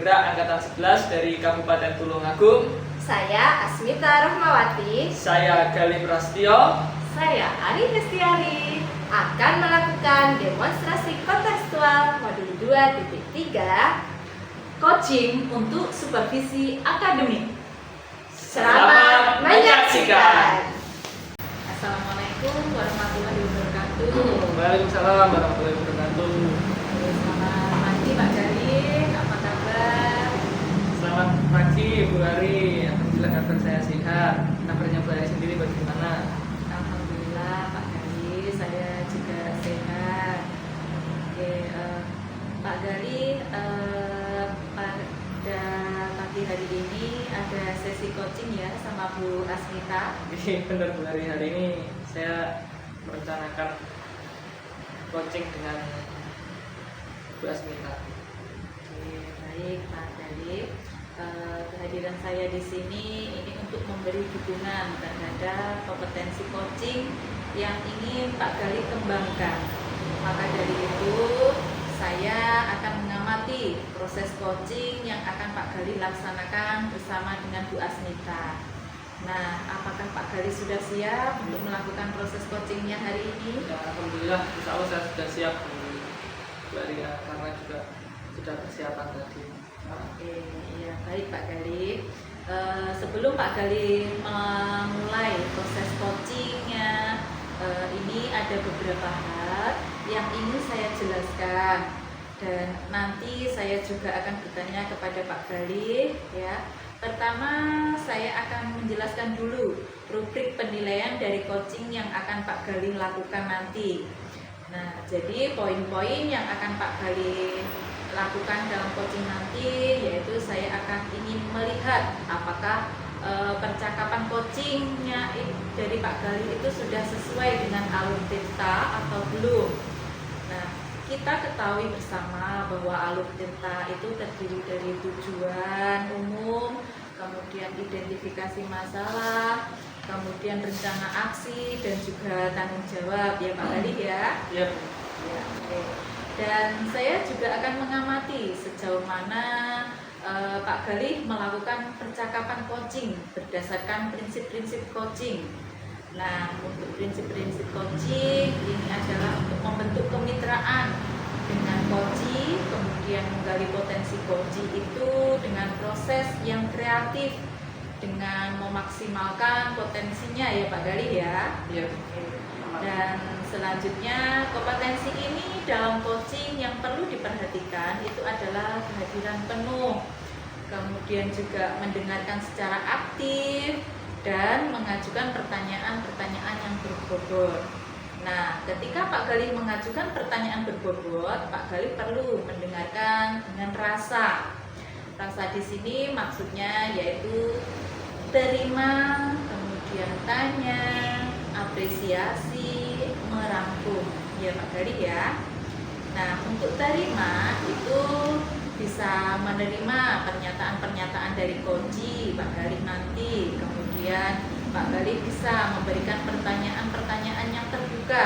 Penggerak Angkatan 11 dari Kabupaten Tulungagung. Saya Asmita Rahmawati. Saya Galih Prastio. Saya Ari Hestiari akan melakukan demonstrasi kontekstual modul 2.3 coaching untuk supervisi akademik. Selamat menyaksikan. Assalamualaikum warahmatullahi wabarakatuh. Waalaikumsalam warahmatullahi wabarakatuh. Selamat pagi Pak Galih, apa kabar? Selamat pagi Bu Ari. Alhamdulillah kabar saya sehat. Kabarnya Bu Ari sendiri bagaimana? Alhamdulillah Pak Galih, saya juga sehat. Oke, Pak Galih, pada pagi hari ini ada sesi coaching ya sama Bu Asmita. Benar Bu Ari, hari ini saya merencanakan coaching dengan Bu Asmita. Oke, baik Pak Galih. Kehadiran saya di sini ini untuk memberi dukungan terhadap kompetensi coaching yang ingin Pak Galih kembangkan. Maka dari itu saya akan mengamati proses coaching yang akan Pak Galih laksanakan bersama dengan Bu Asmita. Nah, apakah Pak Galih sudah siap untuk melakukan proses coachingnya hari ini? Ya, alhamdulillah, insya Allah saya sudah siap Bu Ari ya, karena juga sudah persiapan tadi. Oke, ya baik Pak Galih. Sebelum Pak Galih memulai proses coachingnya, ini ada beberapa hal yang ingin saya jelaskan dan nanti saya juga akan bertanya kepada Pak Galih ya. Pertama, saya akan menjelaskan dulu rubrik penilaian dari coaching yang akan Pak Galih lakukan nanti. Nah, jadi poin-poin yang akan Pak Galih lakukan dalam coaching nanti yaitu saya akan ingin melihat apakah percakapan coachingnya dari Pak Galih itu sudah sesuai dengan alur tirta atau belum. Nah, kita ketahui bersama bahwa alur tirta itu terdiri dari tujuan umum, kemudian identifikasi masalah, kemudian rencana aksi dan juga tanggung jawab ya Pak Galih ya. Iya. Ya, oke. Dan saya juga akan mengamati sejauh mana Pak Galih melakukan percakapan coaching berdasarkan prinsip-prinsip coaching. Nah, untuk prinsip-prinsip coaching ini adalah untuk membentuk kemitraan dengan coachee, kemudian menggali potensi coachee itu dengan proses yang kreatif, dengan memaksimalkan potensinya ya Pak Galih ya. Iya. Dan selanjutnya kompetensi ini dalam coaching yang perlu diperhatikan itu adalah kehadiran penuh, kemudian juga mendengarkan secara aktif dan mengajukan pertanyaan-pertanyaan yang berbobot. Nah, ketika Pak Galih mengajukan pertanyaan berbobot, Pak Galih perlu mendengarkan dengan rasa. Rasa di sini maksudnya yaitu terima, kemudian tanya, apresiasi, merangkum ya Pak Galih ya. Nah, untuk terima itu bisa menerima pernyataan-pernyataan dari coachee Pak Galih nanti. Kemudian Pak Galih bisa memberikan pertanyaan-pertanyaan yang terbuka.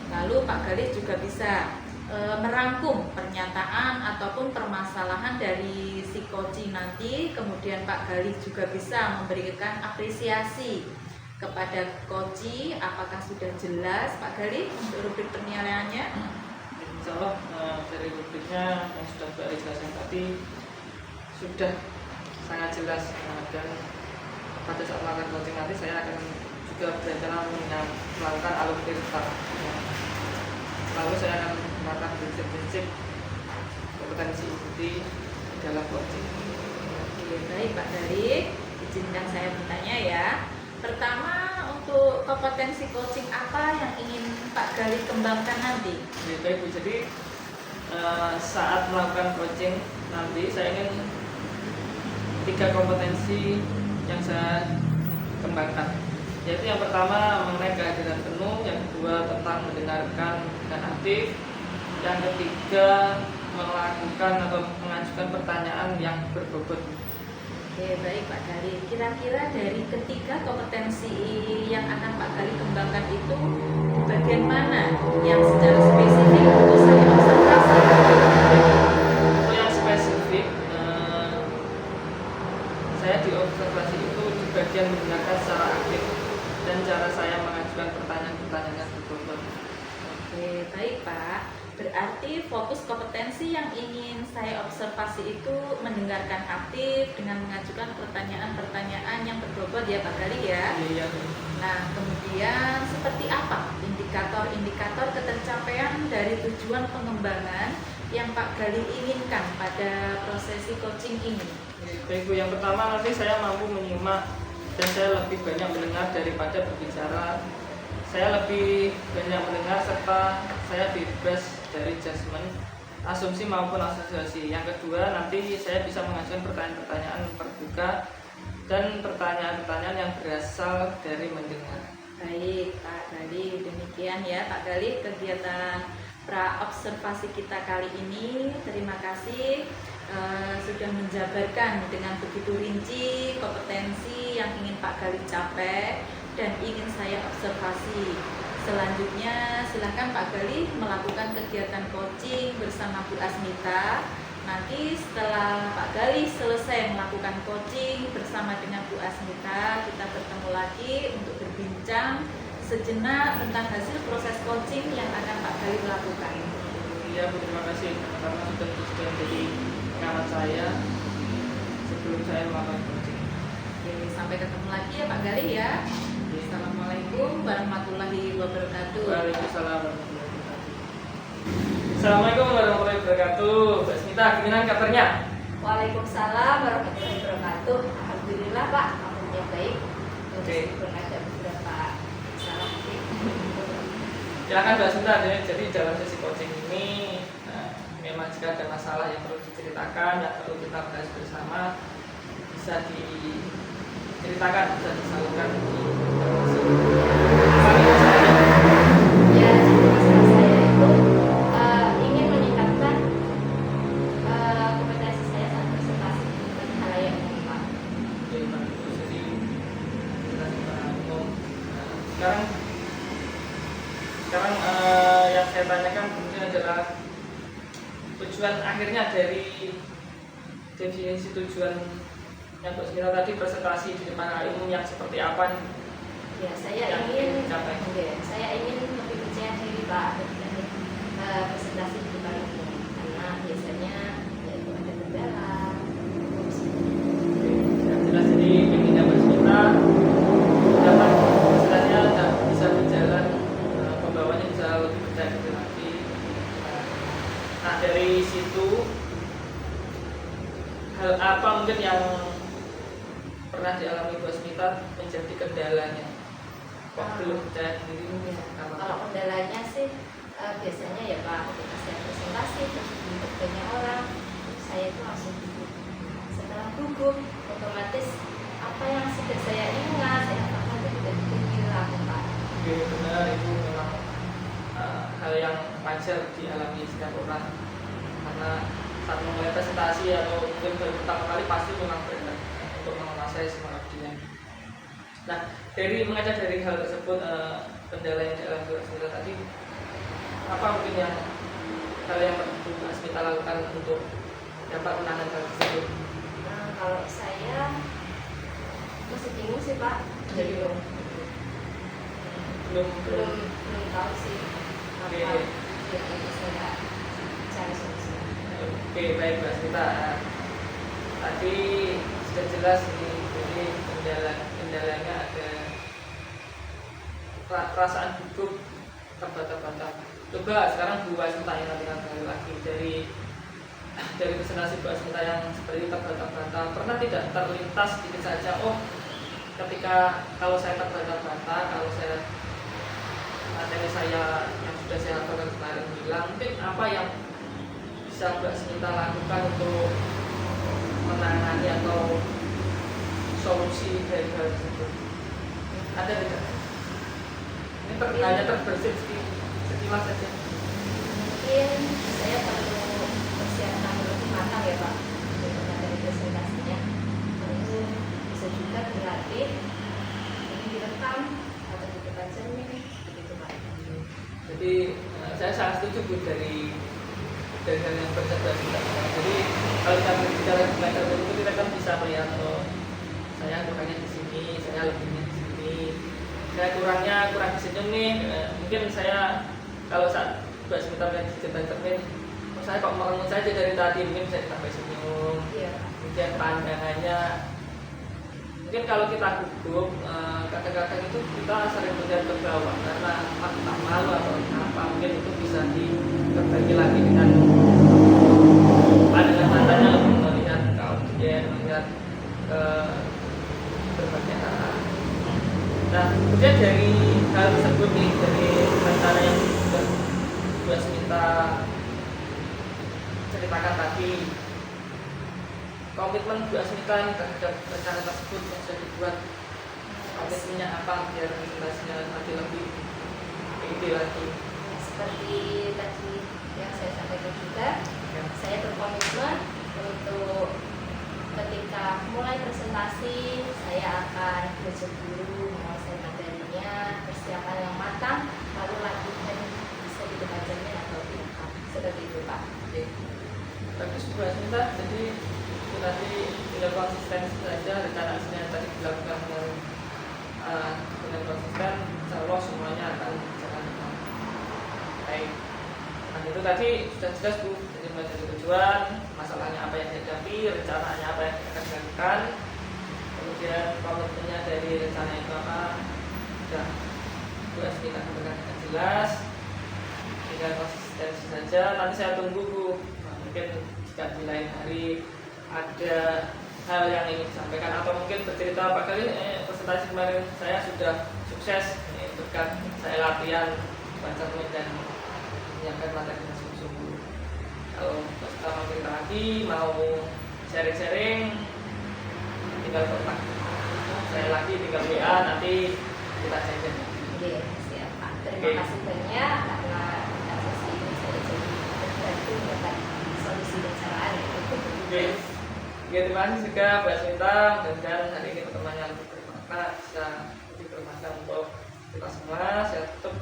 Lalu Pak Galih juga bisa merangkum pernyataan ataupun permasalahan dari si coachee nanti. Kemudian Pak Galih juga bisa memberikan apresiasi kepada coachee, apakah sudah jelas Pak Galih untuk rubrik penilaiannya? Insya Allah dari rubriknya yang sudah Bu Ari jelaskan tadi sudah sangat jelas, dan pada saat melakukan coaching nanti saya akan juga berencana melakukan alur tirta. Lalu saya akan melakukan prinsip-prinsip kompetensi inti dalam coaching. Oke, baik Pak Galih, izinkan saya bertanya ya. Pertama, untuk kompetensi coaching apa yang ingin Pak Galih kembangkan nanti? Baik Bu, jadi saat melakukan coaching nanti saya ingin 3 kompetensi yang saya kembangkan, yaitu yang pertama mengenai kehadiran penuh, yang kedua tentang mendengarkan dengan aktif, yang ketiga melakukan atau mengajukan pertanyaan yang berbobot. Oke, baik Pak Galih. Kira-kira dari ketiga kompetensi yang akan Pak Galih kembangkan itu bagian mana yang secara spesifik untuk saya observasi? Untuk yang spesifik saya di observasi itu di bagian mendengarkan secara aktif dan cara saya mengajukan pertanyaan-pertanyaan yang berbobot. Oke, baik Pak. Berarti fokus kompetensi yang ingin saya observasi itu mendengarkan aktif dengan mengajukan pertanyaan-pertanyaan yang berbobot ya Pak Gali ya. Iya. Nah, kemudian seperti apa indikator-indikator ketercapaian dari tujuan pengembangan yang Pak Gali inginkan pada prosesi coaching ini? Baik Bu, yang pertama nanti saya mampu menyimak dan saya lebih banyak mendengar daripada berbicara. Saya lebih banyak mendengar serta saya bebas dari judgement, asumsi maupun asosiasi. Yang kedua, nanti saya bisa mengajukan pertanyaan-pertanyaan terbuka dan pertanyaan-pertanyaan yang berasal dari mendengar. Baik Pak Gali, demikian ya Pak Gali kegiatan pra-observasi kita kali ini. Terima kasih sudah menjabarkan dengan begitu rinci kompetensi yang ingin Pak Gali capai dan ingin saya observasi. Selanjutnya silakan Pak Gali melakukan kegiatan coaching bersama Bu Asmita. Nanti setelah Pak Gali selesai melakukan coaching bersama dengan Bu Asmita, kita bertemu lagi untuk berbincang sejenak tentang hasil proses coaching yang akan Pak Gali lakukan. Iya Bu, terima kasih karena sudah menjadi pengamat saya sebelum saya melakukan coaching. Oke, sampai ketemu lagi ya Pak Gali ya. Assalamualaikum warahmatullahi wabarakatuh. Waalaikumsalam warahmatullahi wabarakatuh. Assalamualaikum warahmatullahi wabarakatuh. Mbak Smita, gimana kabarnya? Waalaikumsalam warahmatullahi wabarakatuh. Alhamdulillah Pak, alhamdulillah baik. Oke. Meskipun ada beberapa salah dikit. Silakan Mbak Smita. Jadi dalam sesi coaching ini memang jika ada masalah yang perlu diceritakan, yang perlu kita bahas bersama, bisa diceritakan, bisa disalurkan di Ya, jadi masalah saya itu ingin meningkatkan kompetensi saya saat presentasi di halayak umum Pak. jadi umum. Sekarang yang saya tanyakan kemudian adalah tujuan akhirnya dari definisi tujuan yang Mbak Smita tadi presentasi di depan halayak umum yang seperti apa nih? Ya, saya Yang ingin dicapai. saya ingin lebih percaya diri Pak ketika presentasi di depan umum karena biasanya yaitu ada kendala. Yang jelas jadi pengennya Mbak Smita dapat istilahnya bisa berjalan, pembawanya bisa lebih percaya diri lagi. Nah dari situ hal apa mungkin yang pernah dialami Mbak Smita menjadi kendalanya waktu belum percaya diri mungkin apa? Kalau kendalanya sih biasanya ya Pak, ketika saya presentasi terus untuk banyak orang, saya itu langsung gugup. Setelah gugup, otomatis apa yang sudah saya ingat, saya hafal itu tidak hilang Pak. Oke, benar itu memang hal yang wajar dialami setiap orang karena saat memulai presentasi atau mungkin baru pertama kali pasti memang berat untuk menguasai semua dia. Nah, mengajar dari hal tersebut, kendala yang dialami Mbak Smita tadi, apa mungkin hal yang perlu Mbak Smita lakukan untuk dapat menangani hal tersebut? Nah, kalau saya masih bingung sih Pak, jadi belum tahu sih apa Oke. yang bisa cari solusi. Oke, baik Mbak Smita. Tadi sudah jelas ini, jadi kendalanya ada perasaan gugup, terbata-bata. Coba sekarang Bu Asmita yang nanti lagi dari presentasi Bu Asmita yang seperti terbata-bata, pernah tidak terlintas sedikit saja, oh ketika kalau saya terbata-bata, kalau saya materi saya yang sudah saya hafalkan kemarin bilang, mungkin apa yang bisa Mbak Smita lakukan untuk menangani atau solusi dari hal tersebut? Ada tidak? Ini hanya terbersit sekilas saja. Mungkin saya perlu persiapan lebih matang ya Pak untuk materi presentasinya. Lalu bisa juga dilatih, ini direkam atau dibuat cermin, begitu Pak. Jadi saya sangat setuju Bu dari hal yang bercerita. Jadi kalau kita berbicara belajar itu kita kan bisa melihat saya kurangnya di sini, saya lebihnya di sini, saya kurang senyum nih. Mungkin saya kalau saat buat sebentar di jembatan cermin, saya kok merengut saja dari tadi, mungkin bisa ditambah senyum. Iya. Kemudian pandangannya, mungkin kalau kita gugup, kadang-kadang itu kita sering melihat ke bawah karena tak malu atau apa, mungkin itu bisa diperbaiki lagi dengan pandangan matanya lebih melihat ke audiens, melihat ke berbagai arah. Nah, kemudian dari hal tersebut nih, dari rencana yang Bu Asmita ceritakan tadi, komitmen Bu Asmita nih terhadap rencana tersebut yang sudah dibuat, komitmennya apa biar presentasinya nanti lebih ide lagi. Seperti tadi yang saya sampaikan juga, saya berkomitmen untuk ketika mulai presentasi saya akan belajar dulu menguasai materinya, persiapan yang matang, lalu latihan bisa di depan cermin atau direkam. Seperti itu Pak. Oke, bagus Bu Asmita. Jadi itu tadi tidak konsisten saja rencana aksinya yang tadi dilakukan dengan konsisten, insya Allah semuanya akan berjalan dengan baik. Nah, itu tadi sudah jelas Bu, jadi mulai dari tujuan, masalahnya apa yang dihadapi, rencananya apa yang akan dilakukan, kemudian komitmennya dari rencana itu apa, sudah Bu Asmita sampaikan dengan jelas. Tinggal konsistensi saja. Nanti saya tunggu Bu. Nah, mungkin jika di lain hari ada hal yang ingin disampaikan atau mungkin bercerita Pak kali presentasi kemarin saya sudah sukses berkat saya latihan baca dan menyiapkan materi dengan sungguh-sungguh. Kalau kita mau cerita lagi, mau sharing-sharing, tinggal kontak saya lagi, tinggal WA, nanti kita sharing. Oke, siap Pak. Terima kasih banyak karena sesi ini saya jadi terbantu dapat solusi pencerahan. Oke. Ya, terima kasih juga Bu Asmita, dan hari ini pertemuan yang bermanfaat bisa lebih bermanfaat untuk kita semua. Saya tutup.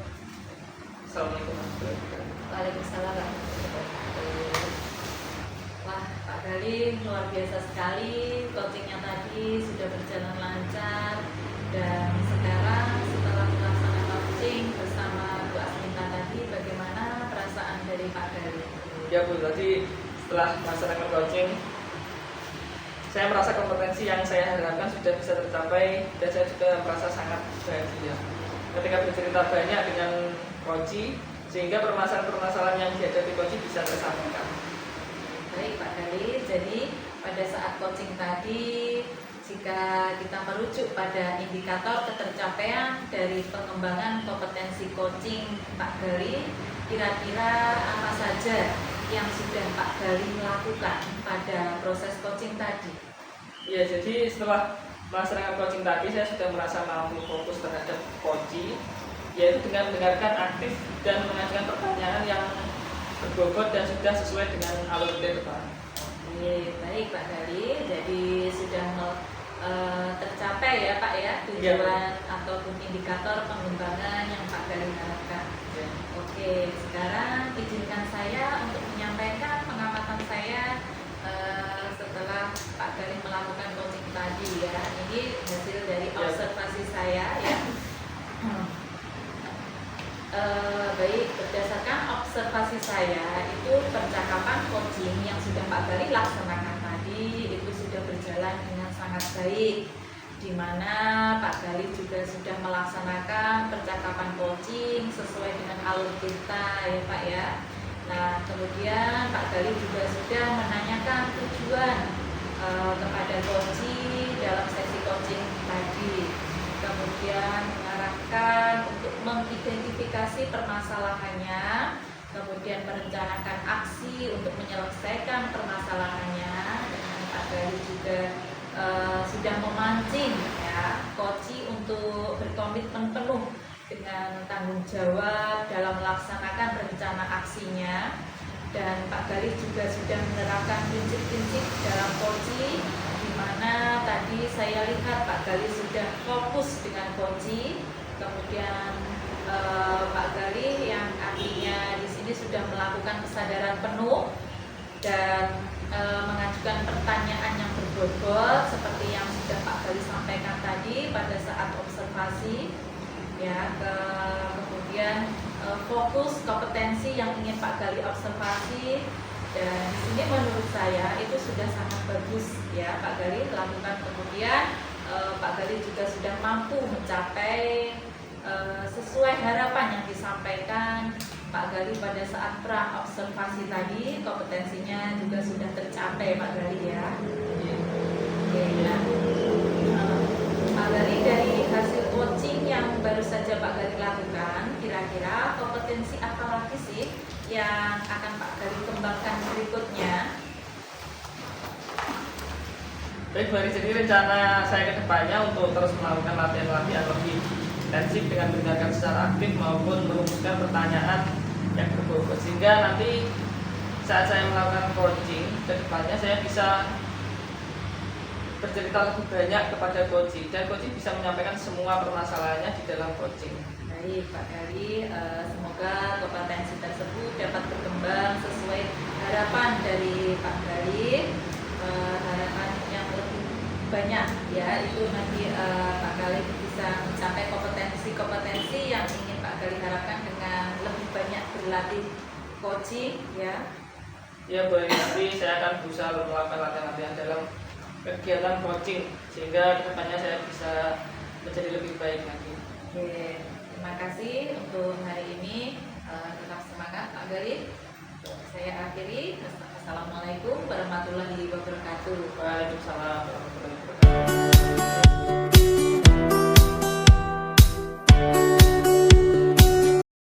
Assalamualaikum warahmatullahi wabarakatuh. Waalaikumsalam warahmatullahi wabarakatuh. Wah, Pak Gali luar biasa sekali, coachingnya tadi sudah berjalan lancar, dan sekarang setelah melaksanakan coaching bersama Bu Asmita tadi, bagaimana perasaan dari Pak Gali? Ya Bu, tadi setelah melaksanakan coaching, saya merasa kompetensi yang saya harapkan sudah bisa tercapai, dan saya juga merasa sangat bahagia ketika bercerita banyak dengan coach, sehingga permasalahan-permasalahan yang dihadapi coach bisa tersampaikan. Baik Pak Gali, jadi pada saat coaching tadi, jika kita merujuk pada indikator ketercapaian dari pengembangan kompetensi coaching Pak Gali, kira-kira apa saja yang sudah Pak Gali lakukan pada proses coaching tadi? Ya, jadi setelah melaksanakan coaching tadi, saya sudah merasa mampu fokus terhadap coaching, yaitu dengan mendengarkan aktif dan mengajukan pertanyaan yang berbobot dan sudah sesuai dengan alur Pak. Baik Pak Gali, jadi sudah tercapai ya Pak ya tujuan ataupun indikator pengembangan yang Pak Gali harapkan. Ya. Oke, sekarang izinkan saya untuk menyampaikan pengamatan saya setelah Pak Gali melakukan coaching tadi ya. Ini hasil dari observasi saya ya. Baik, berdasarkan observasi saya itu percakapan coaching yang sudah Pak Gali laksanakan tadi itu sudah berjalan dengan sangat baik, di mana Pak Gali juga sudah melaksanakan percakapan coaching sesuai dengan alur kita ya Pak ya. Nah, kemudian Pak Gali juga sudah menanyakan tujuan kepada coaching dalam sesi coaching tadi, kemudian mengarahkan untuk mengidentifikasi permasalahannya, kemudian merencanakan aksi untuk menyelesaikan permasalahannya, dan Pak Gali juga sudah memancing ya coaching untuk berkomitmen penuh dengan tanggung jawab dalam melaksanakan rencana aksinya, dan Pak Gali juga sudah menerapkan prinsip-prinsip dalam coaching, di mana tadi saya lihat Pak Gali sudah fokus dengan coaching, kemudian Pak Gali yang artinya di sini sudah melakukan kesadaran penuh dan mengajukan pertanyaan yang berbobot seperti yang sudah Pak Gali sampaikan sampaikan tadi pada saat observasi, ya, kemudian fokus kompetensi yang ingin Pak Gali observasi, dan di sini menurut saya itu sudah sangat bagus ya Pak Gali lakukan. Kemudian Pak Gali juga sudah mampu mencapai sesuai harapan yang disampaikan Pak Gali pada saat pra observasi tadi, kompetensinya juga sudah tercapai Pak Gali ya. Oke, nah, Pak Gali, dari hasil coaching yang baru saja Pak Gali lakukan, kira-kira kompetensi apa lagi sih yang akan Pak Gali kembangkan berikutnya? Baik, jadi rencana saya ke depannya untuk terus melakukan latihan-latihan lebih intensif dengan mendengarkan secara aktif maupun merumuskan pertanyaan yang berbobot, sehingga nanti saat saya melakukan coaching ke depannya saya bisa bercerita lebih banyak kepada coaching, dan coaching bisa menyampaikan semua permasalahannya di dalam coaching. Baik Pak Gali, semoga kompetensi tersebut dapat berkembang sesuai harapan dari Pak Gali. Harapan yang lebih banyak ya, itu nanti Pak Gali bisa mencapai kompetensi yang ingin Pak Gali harapkan dengan lebih banyak berlatih coaching ya. Ya, boleh, nanti saya akan berusaha melakukan latihan-latihan dalam kegiatan coaching sehingga kedepannya saya bisa menjadi lebih baik lagi. Oke, terima kasih untuk hari ini. Tetap semangat Pak Gali. Saya akhiri. Assalamualaikum warahmatullahi wabarakatuh. Waalaikumsalam warahmatullahi wabarakatuh.